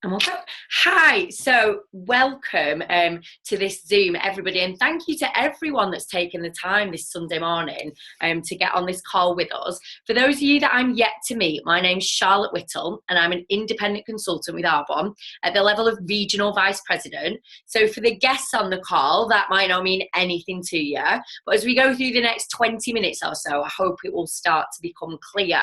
And we'll go. Hi, so welcome to this Zoom, everybody, and thank you to everyone that's taken the time this Sunday morning to get on this call with us. For those of you that I'm yet to meet, my name's Charlotte Whittle, and I'm an independent consultant with Arbonne at the level of Regional Vice President. So for the guests on the call, that might not mean anything to you, but as we go through the next 20 minutes or so, I hope it will start to become clear.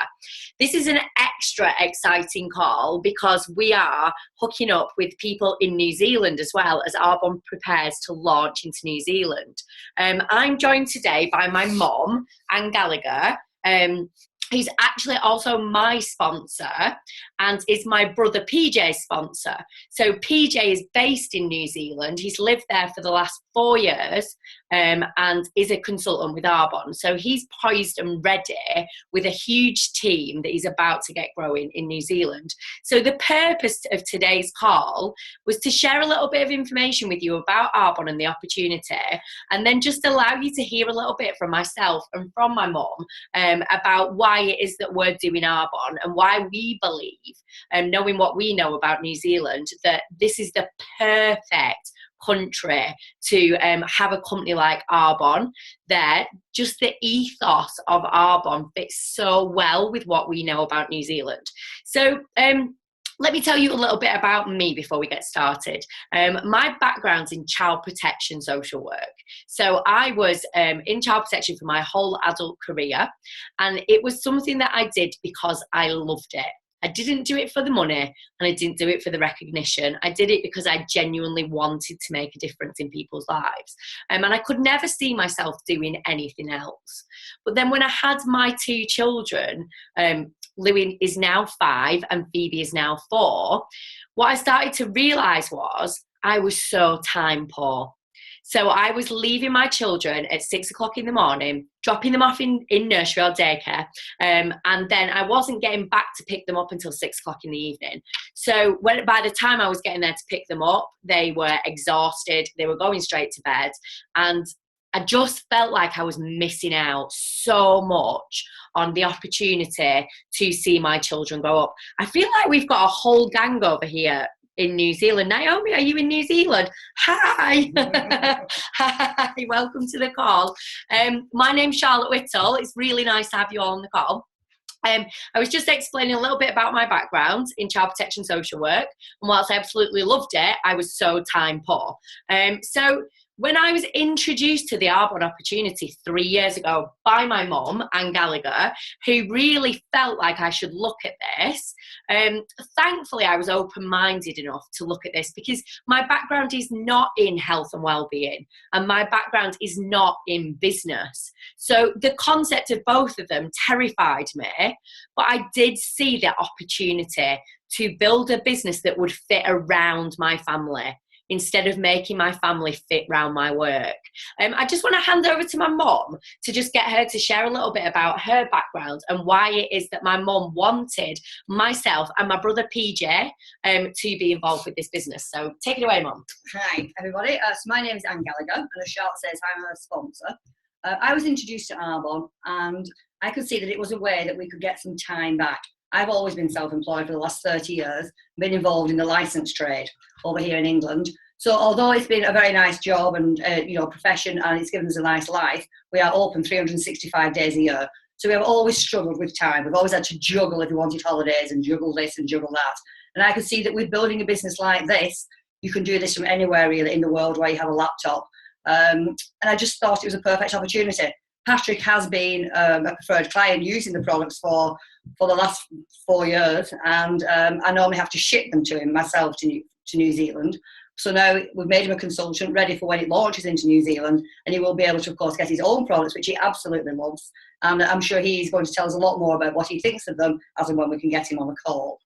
This is an extra exciting call because we are hooking up with people in New Zealand as well as Arbonne prepares to launch into New Zealand. I'm joined today by my mom, Anne Gallagher, who's actually also my sponsor and is my brother PJ's sponsor. So PJ is based in New Zealand. He's lived there for the last 4 years and is a consultant with Arbonne. So he's poised and ready with a huge team that he's about to get growing in New Zealand. So the purpose of today's call was to share a little bit of information with you about Arbonne and the opportunity, and then just allow you to hear a little bit from myself and from my mom about why it is that we're doing Arbonne and why we believe, knowing what we know about New Zealand, that this is the perfect country to have a company like Arbonne there. Just the ethos of Arbonne fits so well with what we know about New Zealand. So let me tell you a little bit about me before we get started. My background's in child protection social work. So I was in child protection for my whole adult career, and it was something that I did because I loved it. I didn't do it for the money, and I didn't do it for the recognition. I did it because I genuinely wanted to make a difference in people's lives. And I could never see myself doing anything else. But then when I had my 2 children, Louis is now 5 and Phoebe is now 4, what I started to realise was I was so time poor. So I was leaving my children at 6 o'clock in the morning, dropping them off in nursery or daycare, and then I wasn't getting back to pick them up until 6 o'clock in the evening. So by the time I was getting there to pick them up, they were exhausted, they were going straight to bed, and I just felt like I was missing out so much on the opportunity to see my children grow up. I feel like we've got a whole gang over here in New Zealand. Naomi, are you in New Zealand? Hi. Hi, welcome to the call. My name's Charlotte Whittle. It's really nice to have you all on the call. I was just explaining a little bit about my background in child protection social work, and whilst I absolutely loved it, I was so time poor. So when I was introduced to the Arbonne opportunity 3 years ago by my mom, Anne Gallagher, who really felt like I should look at this, thankfully I was open-minded enough to look at this because my background is not in health and well-being, and my background is not in business. So the concept of both of them terrified me, but I did see the opportunity to build a business that would fit around my family, instead of making my family fit around my work. I just want to hand over to my mom to just get her to share a little bit about her background and why it is that my mom wanted myself and my brother PJ to be involved with this business. So take it away, Mom. Hi, everybody. So my name is Anne Gallagher, and as Charlotte says, I'm a sponsor. I was introduced to Arbonne, and I could see that it was a way that we could get some time back. I've always been self-employed for the last 30 years, been involved in the licence trade over here in England. So although it's been a very nice job and profession, and it's given us a nice life, we are open 365 days a year. So we have always struggled with time. We've always had to juggle if we wanted holidays and juggle this and juggle that. And I could see that with building a business like this, you can do this from anywhere really in the world where you have a laptop. And I just thought it was a perfect opportunity. Patrick has been a preferred client using the products for the last 4 years, and I normally have to ship them to him myself to New Zealand. So now we've made him a consultant ready for when it launches into New Zealand, and he will be able to, of course, get his own products, which he absolutely loves. And I'm sure he's going to tell us a lot more about what he thinks of them as and when we can get him on the call.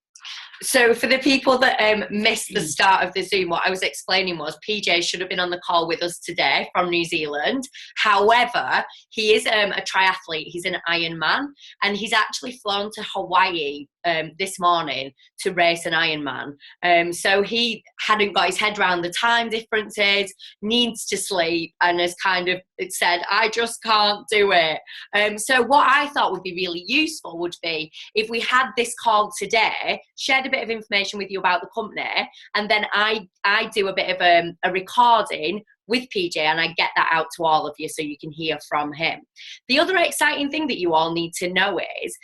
So for the people that missed the start of the Zoom, what I was explaining was PJ should have been on the call with us today from New Zealand. However, he is a triathlete. He's an Ironman, and he's actually flown to Hawaii this morning to race an Ironman. So he hadn't got his head around the time differences, needs to sleep, and has kind of said, I just can't do it. So what I thought would be really useful would be if we had this call today, shared a bit of information with you about the company, and then I do a bit of a recording with PJ, and I get that out to all of you so you can hear from him. The other exciting thing that you all need to know is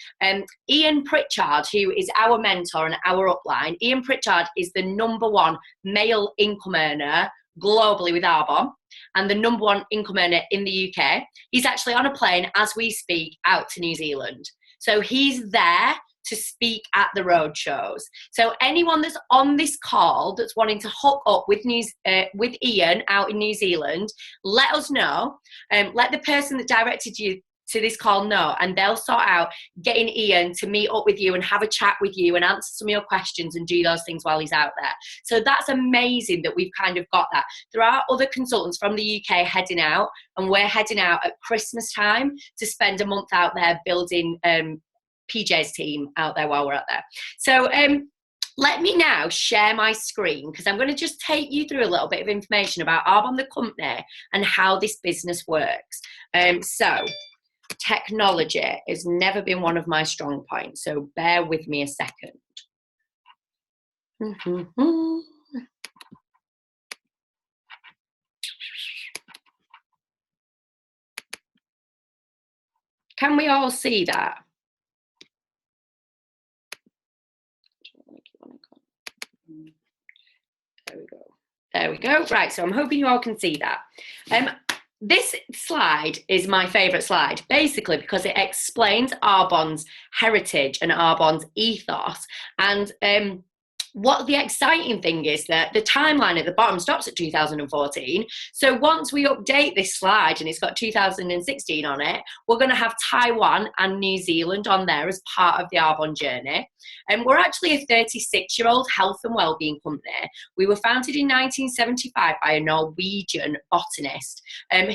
Ian Pritchard, who is our mentor and our upline. Ian Pritchard is the #1 male income earner globally with Arbonne, and the #1 income earner in the UK. He's actually on a plane as we speak out to New Zealand. So he's there to speak at the road shows. So anyone that's on this call that's wanting to hook up with Ian out in New Zealand, let us know. Let the person that directed you to this call know, and they'll sort out getting Ian to meet up with you and have a chat with you and answer some of your questions and do those things while he's out there. So that's amazing that we've kind of got that. There are other consultants from the UK heading out, and we're heading out at Christmas time to spend a month out there building PJ's team out there while we're out there. So let me now share my screen, because I'm going to just take you through a little bit of information about Arbonne the company and how this business works. So technology has never been one of my strong points, so bear with me a second. Can we all see that? There we go. Right, so I'm hoping you all can see that. This slide is my favourite slide, basically because it explains Arbonne's heritage and Arbonne's ethos. And what the exciting thing is that the timeline at the bottom stops at 2014. So once we update this slide and it's got 2016 on it, we're going to have Taiwan and New Zealand on there as part of the Arbonne journey. And we're actually a 36-year-old health and wellbeing company. We were founded in 1975 by a Norwegian botanist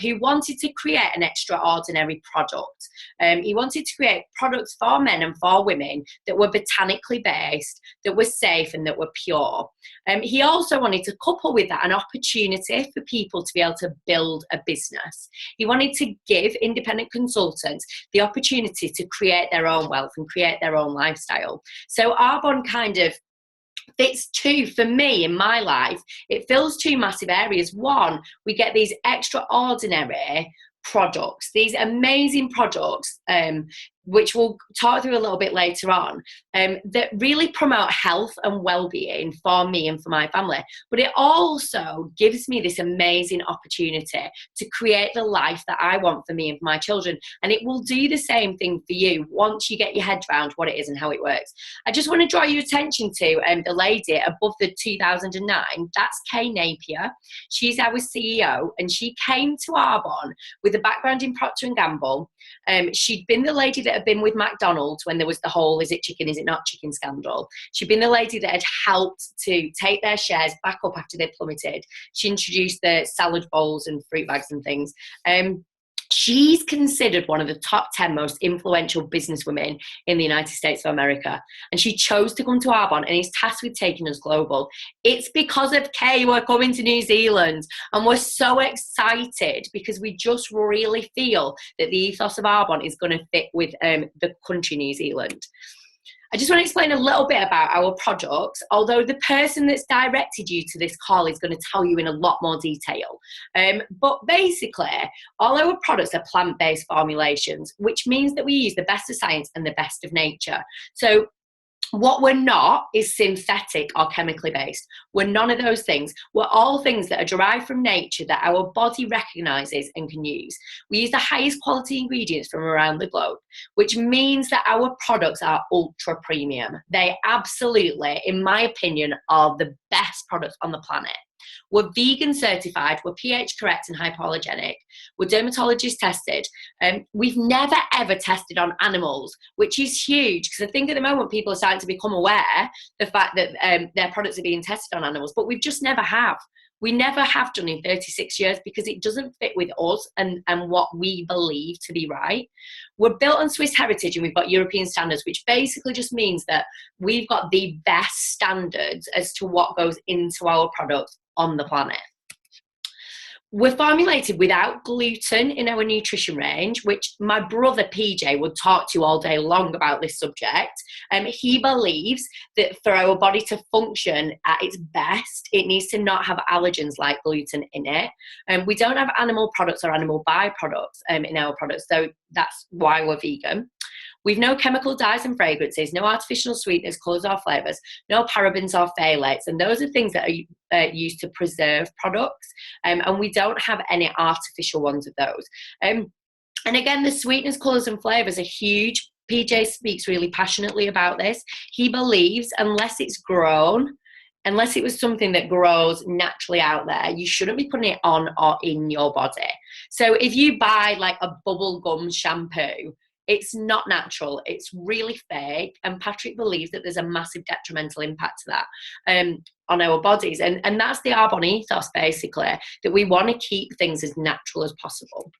who wanted to create an extraordinary product. He wanted to create products for men and for women that were botanically based, that were safe, and that were pure. He also wanted to couple with that an opportunity for people to be able to build a business. He wanted to give independent consultants the opportunity to create their own wealth and create their own lifestyle. So Arbonne kind of fits two, for me in my life, it fills two massive areas. One, we get these extraordinary products, these amazing products, which we'll talk through a little bit later on, that really promote health and well-being for me and for my family. But it also gives me this amazing opportunity to create the life that I want for me and for my children. And it will do the same thing for you once you get your head around what it is and how it works. I just want to draw your attention to the lady above the 2009. That's Kay Napier. She's our CEO, and she came to Arbonne with a background in Procter & Gamble. She'd been the lady that had been with McDonald's when there was the whole is it chicken, is it not chicken scandal. She'd been the lady that had helped to take their shares back up after they plummeted. She introduced the salad bowls and fruit bags and things. She's considered one of the top 10 most influential businesswomen in the United States of America. And she chose to come to Arbonne and is tasked with taking us global. It's because of Kay we're coming to New Zealand. And we're so excited because we just really feel that the ethos of Arbonne is going to fit with the country New Zealand. I just want to explain a little bit about our products, although the person that's directed you to this call is going to tell you in a lot more detail. But basically, all our products are plant-based formulations, which means that we use the best of science and the best of nature. So what we're not is synthetic or chemically based. We're none of those things. We're all things that are derived from nature that our body recognises and can use. We use the highest quality ingredients from around the globe, which means that our products are ultra premium. They absolutely, in my opinion, are the best products on the planet. We're vegan certified, we're pH correct and hypoallergenic, we're dermatologist tested. We've never ever tested on animals, which is huge because I think at the moment people are starting to become aware the fact that their products are being tested on animals, but we've just never have. We never have done in 36 years because it doesn't fit with us and what we believe to be right. We're built on Swiss heritage and we've got European standards, which basically just means that we've got the best standards as to what goes into our products on the planet. We're formulated without gluten in our nutrition range, which my brother PJ would talk to you all day long about this subject. He believes that for our body to function at its best, it needs to not have allergens like gluten in it. We don't have animal products or animal byproducts in our products, so that's why we're vegan. We've no chemical dyes and fragrances, no artificial sweeteners, colours or flavours, no parabens or phthalates, and those are things that are used to preserve products, and we don't have any artificial ones of those. And again, the sweeteners, colours and flavours are huge. PJ speaks really passionately about this. He believes unless it's grown, unless it was something that grows naturally out there, you shouldn't be putting it on or in your body. So if you buy like a bubble gum shampoo, it's not natural, it's really fake, and Patrick believes that there's a massive detrimental impact to that on our bodies, and that's the Arbonne ethos, basically, that we want to keep things as natural as possible.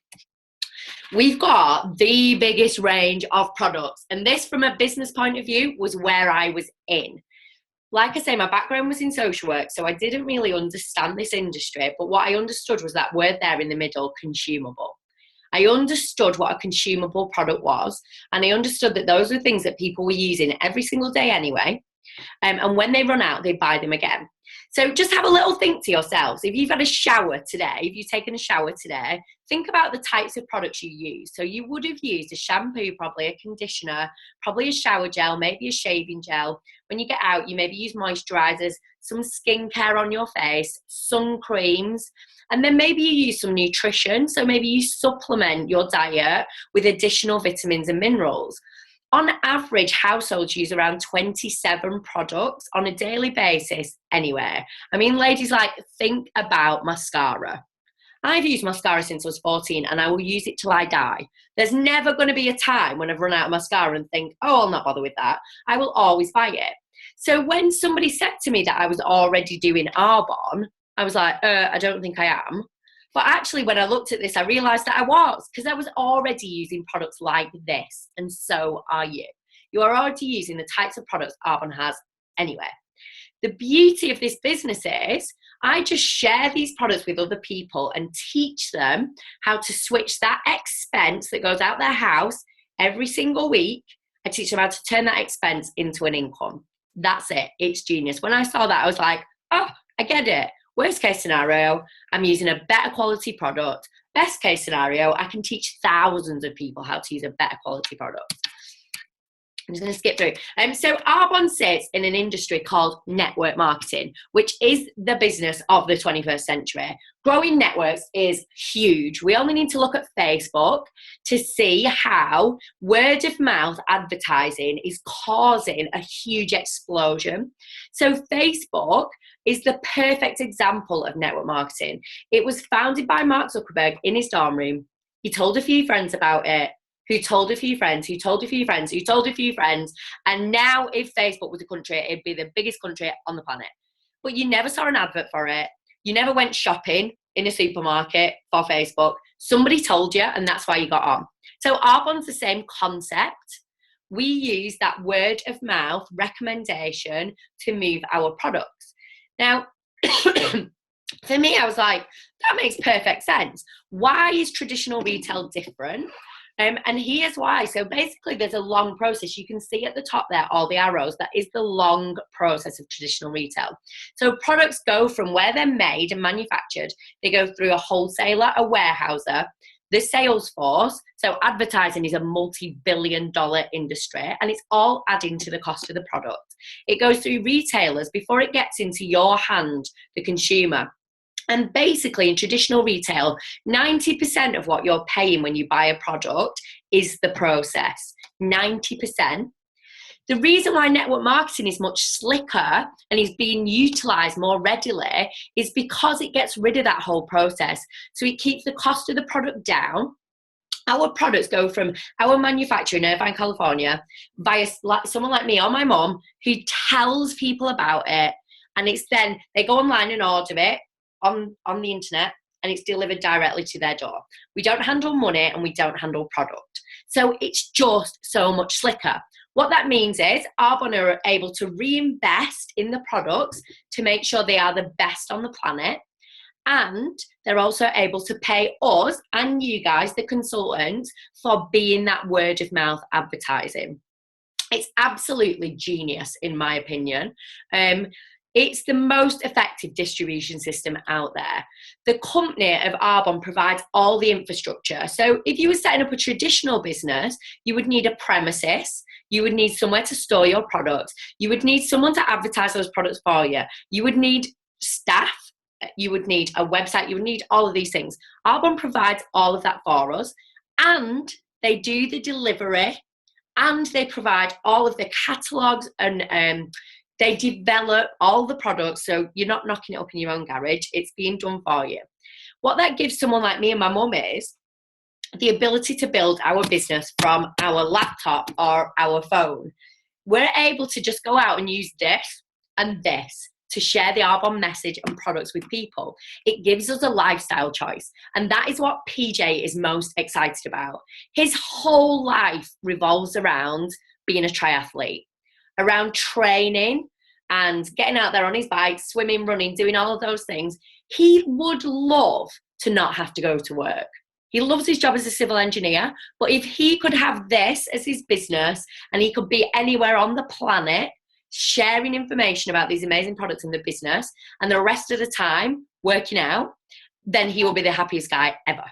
We've got the biggest range of products, and this, from a business point of view, was where I was in. Like I say, my background was in social work, so I didn't really understand this industry, but what I understood was that word there in the middle, consumable. I understood what a consumable product was, and I understood that those were things that people were using every single day anyway, and when they run out, they buy them again. So just have a little think to yourselves. If you've had a shower today, if you've taken a shower today, think about the types of products you use. So you would have used a shampoo, probably a conditioner, probably a shower gel, maybe a shaving gel. When you get out, you maybe use moisturizers, some skincare on your face, sun creams, and then maybe you use some nutrition. So maybe you supplement your diet with additional vitamins and minerals. On average, households use around 27 products on a daily basis anyway. I mean, ladies, like, think about mascara. I've used mascara since I was 14 and I will use it till I die. There's never going to be a time when I've run out of mascara and think, oh, I'll not bother with that. I will always buy it. So when somebody said to me that I was already doing Arbonne, I was like, I don't think I am. But actually, when I looked at this, I realised that I was, because I was already using products like this, and so are you. You are already using the types of products Arbonne has anyway. The beauty of this business is I just share these products with other people and teach them how to switch that expense that goes out their house every single week. I teach them how to turn that expense into an income. That's it. It's genius. When I saw that, I was like, oh, I get it. Worst case scenario, I'm using a better quality product. Best case scenario, I can teach thousands of people how to use a better quality product. I'm just going to skip through. So Arbonne sits in an industry called network marketing, which is the business of the 21st century. Growing networks is huge. We only need to look at Facebook to see how word of mouth advertising is causing a huge explosion. So Facebook is the perfect example of network marketing. It was founded by Mark Zuckerberg in his dorm room. He told a few friends about it, who told a few friends, who told a few friends, who told a few friends. And now if Facebook was a country, it'd be the biggest country on the planet. But you never saw an advert for it. You never went shopping in a supermarket for Facebook. Somebody told you, and that's why you got on. So Arbonne's the same concept. We use that word of mouth recommendation to move our products. Now, for me, I was like, that makes perfect sense. Why is traditional retail different? And here's why. So basically, there's a long process. You can see at the top there, all the arrows. That is the long process of traditional retail. So products go from where they're made and manufactured. They go through a wholesaler, a warehouser, the sales force. So advertising is a multi-billion-dollar industry, and it's all adding to the cost of the product. It goes through retailers before it gets into your hand, the consumer. And basically, in traditional retail, 90% of what you're paying when you buy a product is the process. 90%. The reason why network marketing is much slicker and is being utilised more readily is because it gets rid of that whole process. So it keeps the cost of the product down. Our products go from our manufacturer in Irvine, California, by someone like me or my mum who tells people about it. And it's then they go online and order it. on the internet, and it's delivered directly to their door. We don't handle money and we don't handle product. So it's just so much slicker. What that means is Arbonne are able to reinvest in the products to make sure they are the best on the planet. And they're also able to pay us and you guys, the consultants, for being that word of mouth advertising. It's absolutely genius, in my opinion. It's the most effective distribution system out there. The company of Arbonne provides all the infrastructure. So if you were setting up a traditional business, you would need a premises, you would need somewhere to store your products, you would need someone to advertise those products for you, you would need staff, you would need a website, you would need all of these things. Arbonne provides all of that for us, and they do the delivery, and they provide all of the catalogues, and they develop all the products, so you're not knocking it up in your own garage, it's being done for you. What that gives someone like me and my mum is the ability to build our business from our laptop or our phone. We're able to just go out and use this and this to share the Arbonne message and products with people. It gives us a lifestyle choice, and that is what PJ is most excited about. His whole life revolves around being a triathlete, around training and getting out there on his bike, swimming, running, doing all of those things. He would love to not have to go to work. He loves his job as a civil engineer, but if he could have this as his business and he could be anywhere on the planet sharing information about these amazing products in the business and the rest of the time working out, then he will be the happiest guy ever.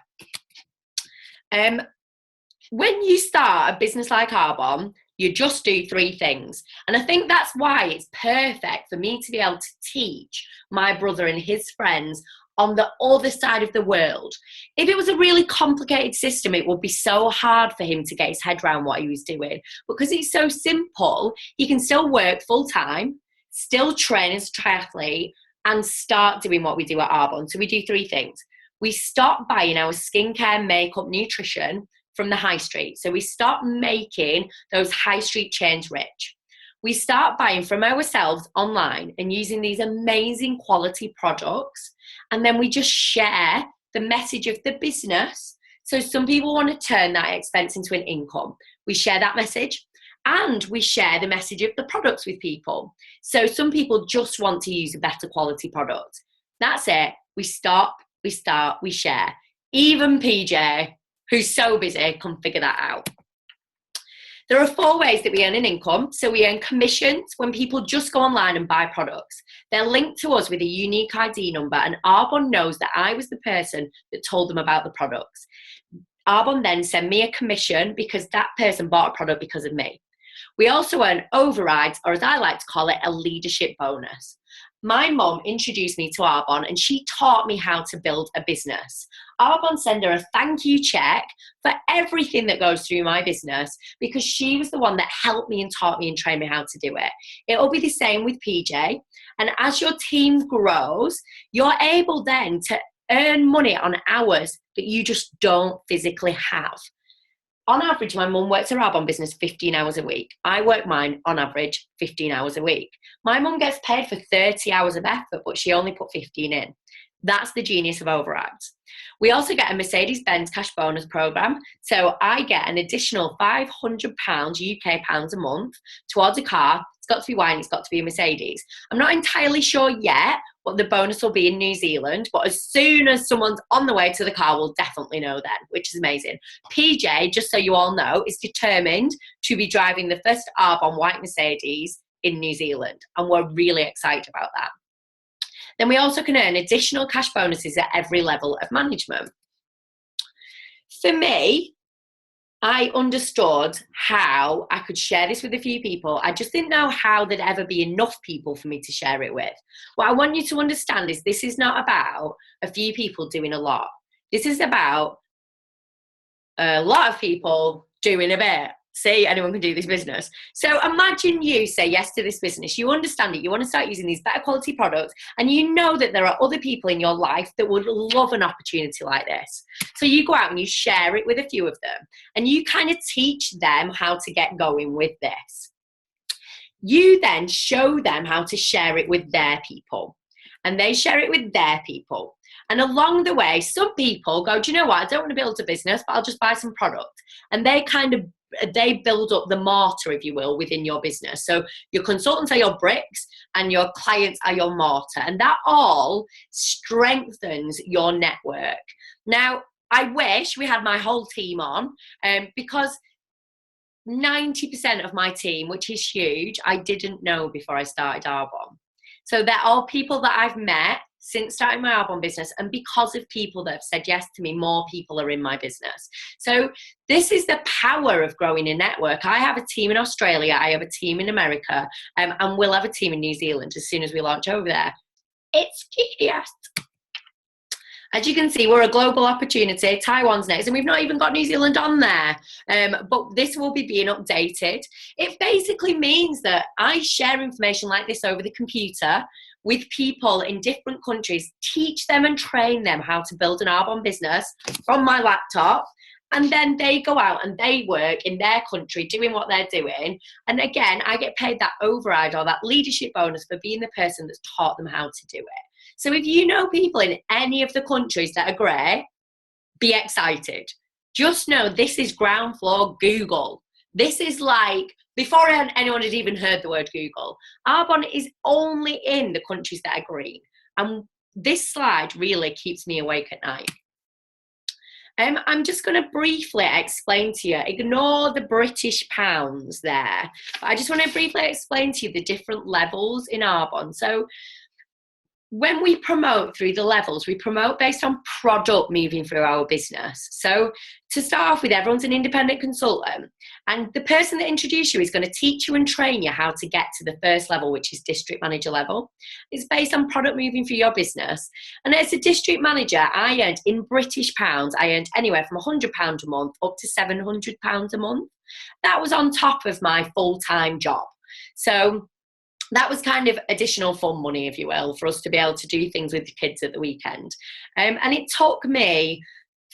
When you start a business like Arbonne, you just do 3 things. And I think that's why it's perfect for me to be able to teach my brother and his friends on the other side of the world. If it was a really complicated system, it would be so hard for him to get his head around what he was doing. Because it's so simple, he can still work full time, still train as a triathlete, and start doing what we do at Arbonne. So we do 3 things. We stop buying our skincare, makeup, nutrition from the high street. So we start making those high street chains rich. We start buying from ourselves online and using these amazing quality products. And then we just share the message of the business. So some people want to turn that expense into an income. We share that message, and we share the message of the products with people. So some people just want to use a better quality product. That's it. We stop, we start, we share. Even PJ, who's so busy, can figure that out. There are 4 ways that we earn an income. So we earn commissions when people just go online and buy products. They're linked to us with a unique ID number, and Arbonne knows that I was the person that told them about the products. Arbonne then send me a commission because that person bought a product because of me. We also earn overrides, or as I like to call it, a leadership bonus. My mum introduced me to Arbonne, and she taught me how to build a business. Arbonne send her a thank you check for everything that goes through my business because she was the one that helped me and taught me and trained me how to do it. It'll be the same with PJ. And as your team grows, you're able then to earn money on hours that you just don't physically have. On average, my mum works her Arbonne business 15 hours a week. I work mine, on average, 15 hours a week. My mum gets paid for 30 hours of effort, but she only put 15 in. That's the genius of overrides. We also get a Mercedes-Benz cash bonus program. So I get an additional £500 UK pounds a month towards a car. It's got to be white, it's got to be a Mercedes. I'm not entirely sure yet what the bonus will be in New Zealand, but as soon as someone's on the way to the car, we'll definitely know then, which is amazing. PJ, just so you all know, is determined to be driving the first Arbonne white Mercedes in New Zealand, and we're really excited about that. Then we also can earn additional cash bonuses at every level of management. For me, I understood how I could share this with a few people. I just didn't know how there'd ever be enough people for me to share it with. What I want you to understand is this is not about a few people doing a lot. This is about a lot of people doing a bit. See, anyone can do this business. So imagine you say yes to this business. You understand it. You want to start using these better quality products, and you know that there are other people in your life that would love an opportunity like this. So you go out and you share it with a few of them, and you kind of teach them how to get going with this. You then show them how to share it with their people. and they share it with their people. And along the way, some people go, do you know what? I don't want to build a business, but I'll just buy some product. And they build up the mortar, if you will, within your business. So your consultants are your bricks and your clients are your mortar. And that all strengthens your network. Now, I wish we had my whole team on, because 90% of my team, which is huge, I didn't know before I started Arbonne. So they're all people that I've met since starting my Arbonne business, and because of people that have said yes to me, more people are in my business. So this is the power of growing a network. I have a team in Australia, I have a team in America, and we'll have a team in New Zealand as soon as we launch over there. It's genius. As you can see, we're a global opportunity. Taiwan's next, and we've not even got New Zealand on there. But this will be being updated. It basically means that I share information like this over the computer with people in different countries, teach them and train them how to build an Arbonne business from my laptop. And then they go out and they work in their country doing what they're doing. And again, I get paid that override or that leadership bonus for being the person that's taught them how to do it. So if you know people in any of the countries that are great, be excited. Just know this is ground floor Google. This is like, before anyone had even heard the word Google, Arbonne is only in the countries that are green. And this slide really keeps me awake at night. I'm just going to briefly explain to you, ignore the British pounds there, but I just want to briefly explain to you the different levels in Arbonne. So when we promote through the levels, we promote based on product moving through our business. So to start off with, everyone's an independent consultant, and the person that introduced you is going to teach you and train you how to get to the first level, which is district manager level. It's based on product moving through your business. And as a district manager, I earned, in British pounds, I earned anywhere from £100 a month up to £700 a month. That was on top of my full-time job. So that was kind of additional fun money, if you will, for us to be able to do things with the kids at the weekend. And it took me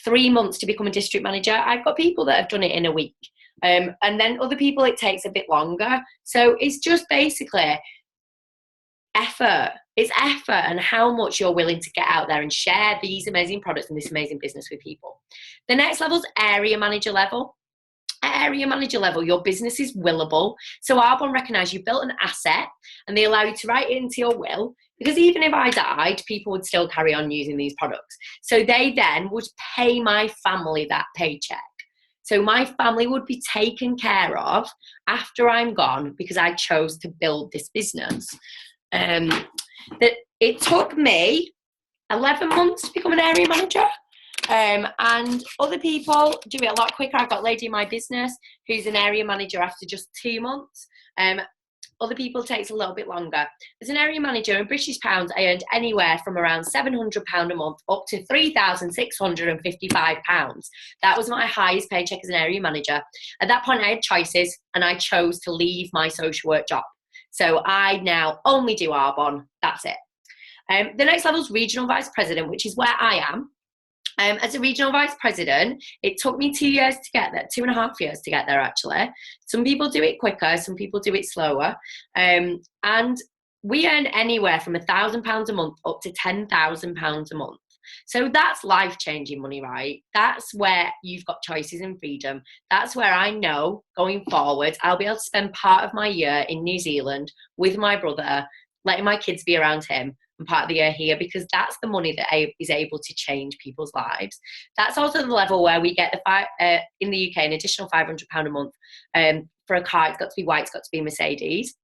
3 months to become a district manager. I've got people that have done it in a week. And then other people, it takes a bit longer. So it's just basically effort. It's effort and how much you're willing to get out there and share these amazing products and this amazing business with people. The next level is area manager level. At area manager level, your business is willable. So Arbonne recognise you built an asset and they allow you to write it into your will, because even if I died, people would still carry on using these products. So they then would pay my family that paycheck. So my family would be taken care of after I'm gone because I chose to build this business. That it took me 11 months to become an area manager. And other people do it a lot quicker. I've got a lady in my business who's an area manager after just 2 months. Other people it takes a little bit longer. As an area manager in British pounds, I earned anywhere from around £700 a month up to £3,655. That was my highest paycheck as an area manager. At that point, I had choices and I chose to leave my social work job. So I now only do Arbonne. That's it. The next level is regional vice president, which is where I am. As a regional vice president, it took me 2 years to get there, 2.5 years to get there actually. Some people do it quicker, some people do it slower. And we earn anywhere from £1,000 a month up to £10,000 a month. So that's life-changing money, right? That's where you've got choices and freedom. That's where I know going forward, I'll be able to spend part of my year in New Zealand with my brother, letting my kids be around him, and part of the year here, because that's the money that is able to change people's lives. That's also the level where we get in the UK an additional £500 a month for a car. It's got to be white, it's got to be Mercedes.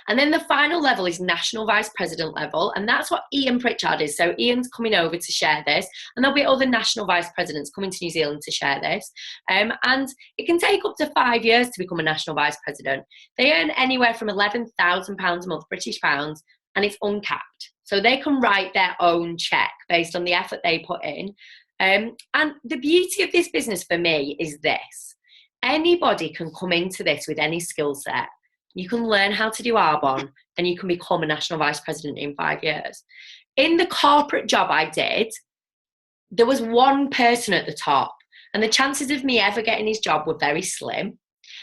And then the final level is national vice president level, and that's what Ian Pritchard is. So Ian's coming over to share this, and there'll be other national vice presidents coming to New Zealand to share this. And it can take up to 5 years to become a national vice president. They earn anywhere from £11,000 a month, British pounds, and it's uncapped. So they can write their own check based on the effort they put in. And the beauty of this business for me is this. Anybody can come into this with any skill set. You can learn how to do Arbonne and you can become a national vice president in 5 years. In the corporate job I did, there was one person at the top, and the chances of me ever getting his job were very slim.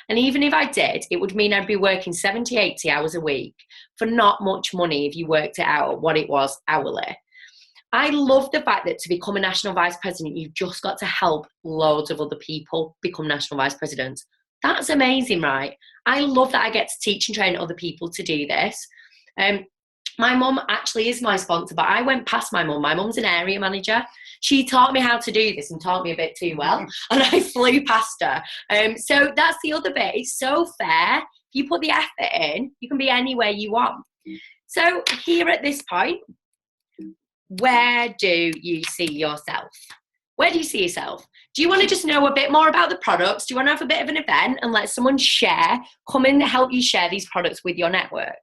And even if I did, it would mean I'd be working 70, 80 hours a week for not much money if you worked it out at what it was hourly. I love the fact that to become a national vice president, you've just got to help loads of other people become national vice presidents. That's amazing, right? I love that I get to teach and train other people to do this. My mum actually is my sponsor, but I went past my mum. My mum's an area manager. She taught me how to do this and taught me a bit too well, and I flew past her. So that's the other bit. It's so fair. If you put the effort in, you can be anywhere you want. So here at this point, where do you see yourself? Where do you see yourself? Do you want to just know a bit more about the products? Do you want to have a bit of an event and let someone share, come in and help you share these products with your network?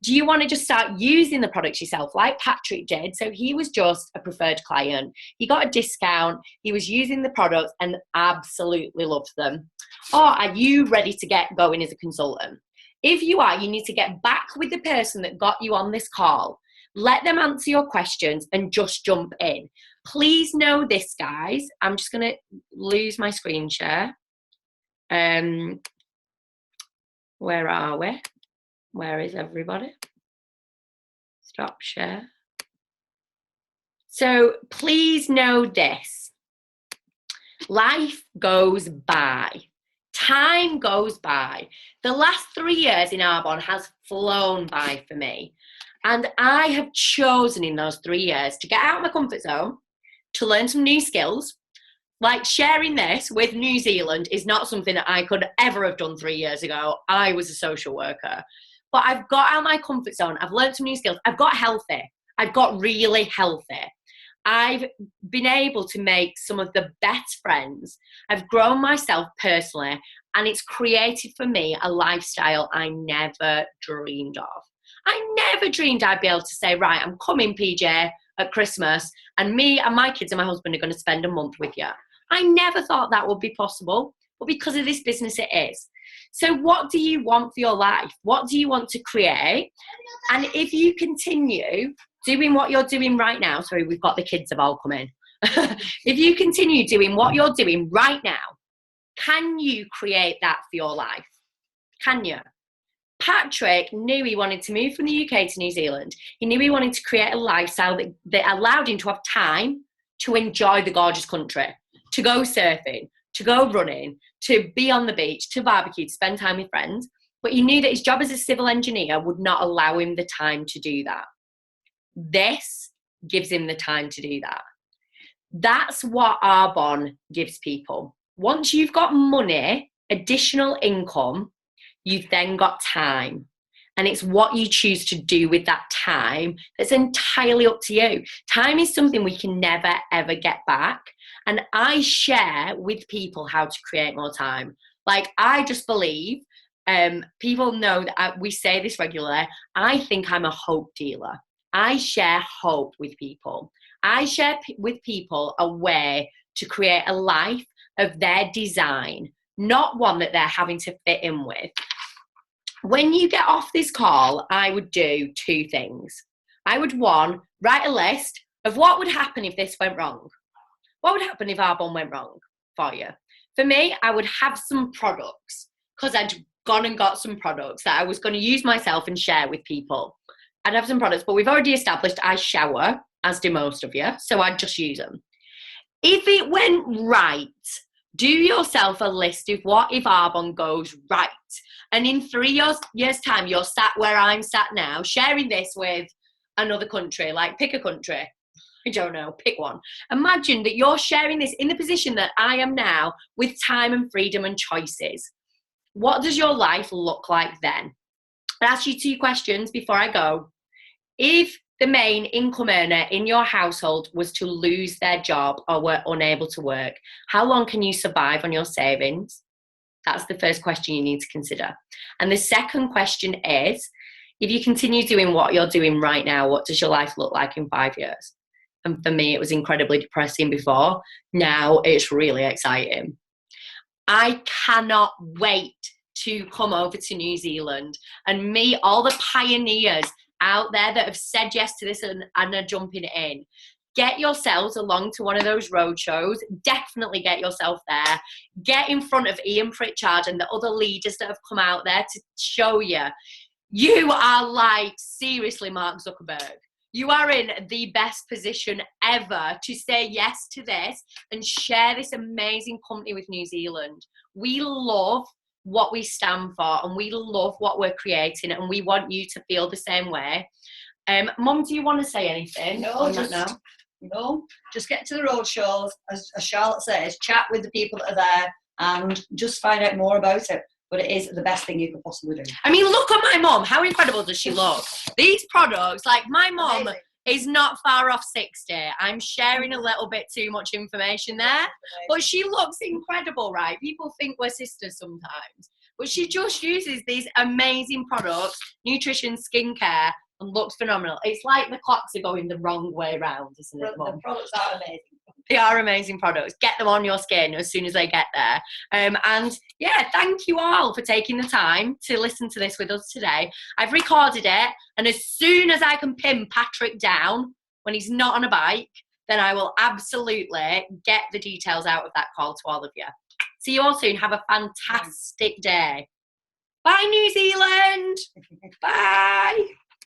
Do you want to just start using the products yourself like Patrick did? So he was just a preferred client. He got a discount. He was using the products and absolutely loved them. Or are you ready to get going as a consultant? If you are, you need to get back with the person that got you on this call. Let them answer your questions and just jump in. Please know this, guys. I'm just going to lose my screen share. Where are we? Where is everybody? Stop share. So please know this. Life goes by. Time goes by. The last 3 years in Arbonne has flown by for me. And I have chosen in those 3 years to get out of my comfort zone, to learn some new skills. Like sharing this with New Zealand is not something that I could ever have done 3 years ago. I was a social worker. But I've got out of my comfort zone. I've learned some new skills. I've got healthy. I've got really healthy. I've been able to make some of the best friends. I've grown myself personally, and it's created for me a lifestyle I never dreamed of. I never dreamed I'd be able to say, right, I'm coming, PJ, at Christmas, and me and my kids and my husband are going to spend a month with you. I never thought that would be possible, but because of this business, it is. So what do you want for your life? What do you want to create? And if you continue doing what you're doing right now, sorry, we've got the kids have all come in. If you continue doing what you're doing right now, can you create that for your life? Can you? Patrick knew he wanted to move from the UK to New Zealand. He knew he wanted to create a lifestyle that allowed him to have time to enjoy the gorgeous country, to go surfing, to go running, to be on the beach, to barbecue, to spend time with friends. But he knew that his job as a civil engineer would not allow him the time to do that. This gives him the time to do that. That's what Arbonne gives people. Once you've got money, additional income, you've then got time. And it's what you choose to do with that time that's entirely up to you. Time is something we can never, ever get back. And I share with people how to create more time. Like, I just believe, people know that we say this regularly, I think I'm a hope dealer. I share hope with people. I share with people a way to create a life of their design, not one that they're having to fit in with. When you get off this call, I would do two things. I would, one, write a list of what would happen if this went wrong. What would happen if Arbonne went wrong for you? For me, I would have some products, because I'd gone and got some products that I was going to use myself and share with people. I'd have some products, but we've already established I shower, as do most of you, so I'd just use them. If it went right, do yourself a list of what if Arbonne goes right. And in 3 years' time, you're sat where I'm sat now, sharing this with another country. Like, pick a country. I don't know, pick one. Imagine that you're sharing this in the position that I am now, with time and freedom and choices. What does your life look like then? I'll ask you two questions before I go. If the main income earner in your household was to lose their job or were unable to work, how long can you survive on your savings? That's the first question you need to consider. And the second question is, if you continue doing what you're doing right now, what does your life look like in 5 years? And for me, it was incredibly depressing before. Now it's really exciting. I cannot wait to come over to New Zealand and meet all the pioneers out there that have said yes to this and are jumping in. get yourselves along to one of those road shows. Definitely get yourself there. Get in front of Ian Pritchard and the other leaders that have come out there to show you. You are like, seriously, Mark Zuckerberg. You are in the best position ever to say yes to this and share this amazing company with New Zealand. We love what we stand for and we love what we're creating, and we want you to feel the same way. Mum, do you want to say anything? No, just get to the road shows, as Charlotte says, chat with the people that are there and just find out more about it. But it is the best thing you could possibly do. I mean, look at my mum. How incredible does she look? These products, like my mum is not far off 60. I'm sharing a little bit too much information there, but she looks incredible, right? People think we're sisters sometimes, but she just uses these amazing products, nutrition, skincare, and looks phenomenal. It's like the clocks are going the wrong way round, isn't it, Mum? The products are amazing. They are amazing products. Get them on your skin as soon as they get there. And yeah, thank you all for taking the time to listen to this with us today. I've recorded it, and as soon as I can pin Patrick down when he's not on a bike, then I will absolutely get the details out of that call to all of you. See you all soon. Have a fantastic day. Bye, New Zealand. Bye.